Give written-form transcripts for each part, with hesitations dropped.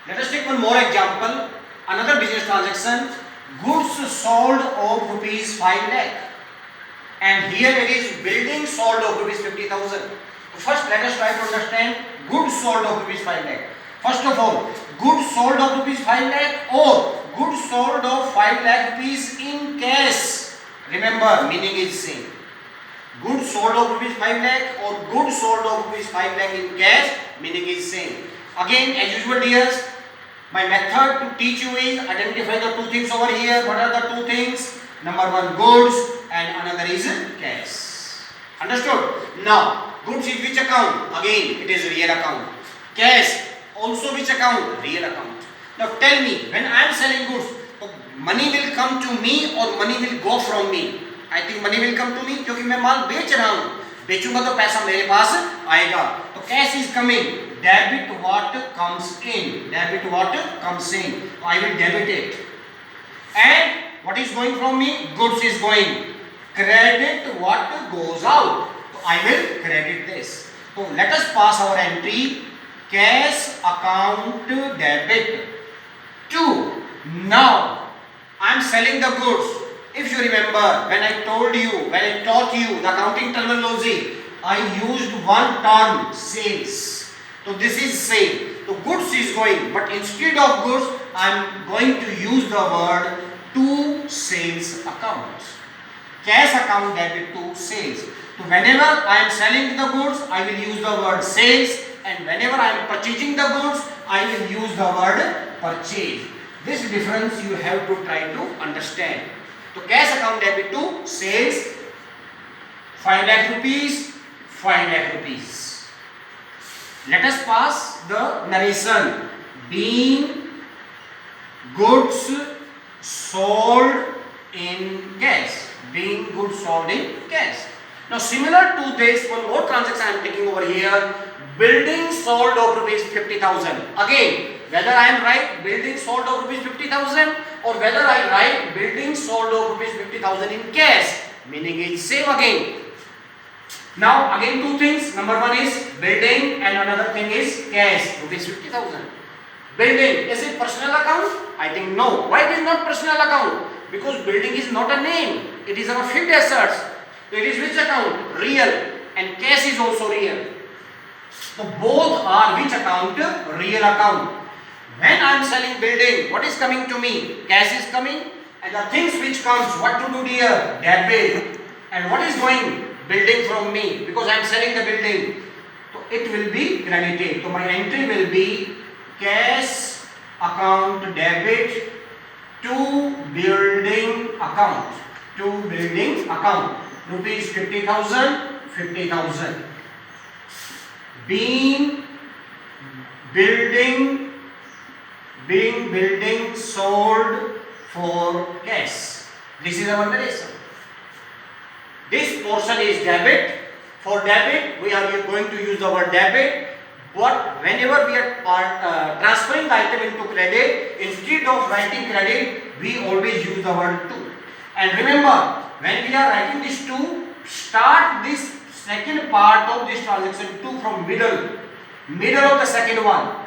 Let us take one more example. Another business transaction. Goods sold of rupees 5 lakh. And here it is building sold of rupees 50,000. First, let us try to understand goods sold of rupees 5 lakh. First of all, goods sold of rupees 5 lakh or goods sold of 5 lakh rupees in cash. Remember, meaning is same. Goods sold of rupees 5 lakh or goods sold of rupees 5 lakh in cash, meaning is same. Again, as usual, dears, my method to teach you is identify the two things over here. What are the two things? Number one, goods, and another is cash. Understood? Now, goods is which account? Again, it is real account. Cash, also which account? Real account. Now, tell me, when I am selling goods, money will come to me or money will go from me? I think money will come to me क्योंकि मैं माल बेच रहा हूँ. बेचूंगा तो पैसा मेरे पास आएगा. तो cash is coming. Debit what comes in. Debit what comes in. I will debit it. And what is going from me? Goods is going. Credit what goes out. So I will credit this. So let us pass our entry. Cash account debit to. Now I am selling the goods. If you remember, when I taught you the accounting terminology, I used one term, sales. So this is sale. So goods is going, but instead of goods, I am going to use the word to sales account. Cash account debit to sales. So whenever I am selling the goods, I will use the word sales, and whenever I am purchasing the goods, I will use the word purchase. This difference you have to try to understand. So cash account debit to sales, 5 lakh rupees, 5 lakh rupees. Let us pass the narration. Being goods sold in cash. Being goods sold in cash. Now similar to this, one more transaction I am taking over here. Building sold of rupees 50,000. Again, whether I am right building sold of rupees 50,000 or whether I write building sold of rupees 50,000 in cash, meaning is same again. Now again two things. Number one is building and another thing is cash, rupees 50,000. Building, is it personal account? I think no. Why it is not personal account? Because building is not a name. It is our fixed assets. It is which account? Real. And cash is also real. So both are which account? Real account. When I am selling building, what is coming to me? Cash is coming, and the things which comes, what to do here? Debit. And what is going? Building from me, because I am selling the building. So it will be credited. So my entry will be cash account debit to building account. To building account. Rupees 50,000, 50,000. Being building sold for cash. This is our narration. This portion is debit. For debit, we are going to use the word debit. But whenever we are transferring the item into credit, instead of writing credit, we always use the word to. And remember, when we are writing this to, start this second part of this transaction to from middle of the second one.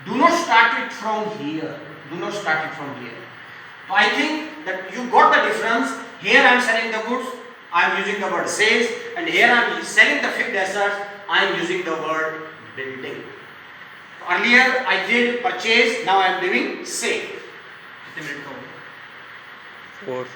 Do not start it from here. Do not start it from here. So I think that you got the difference. Here I am selling the goods. I am using the word sales, and here I am selling the fixed assets. I am using the word building. Earlier I did purchase. Now I am doing sale. 4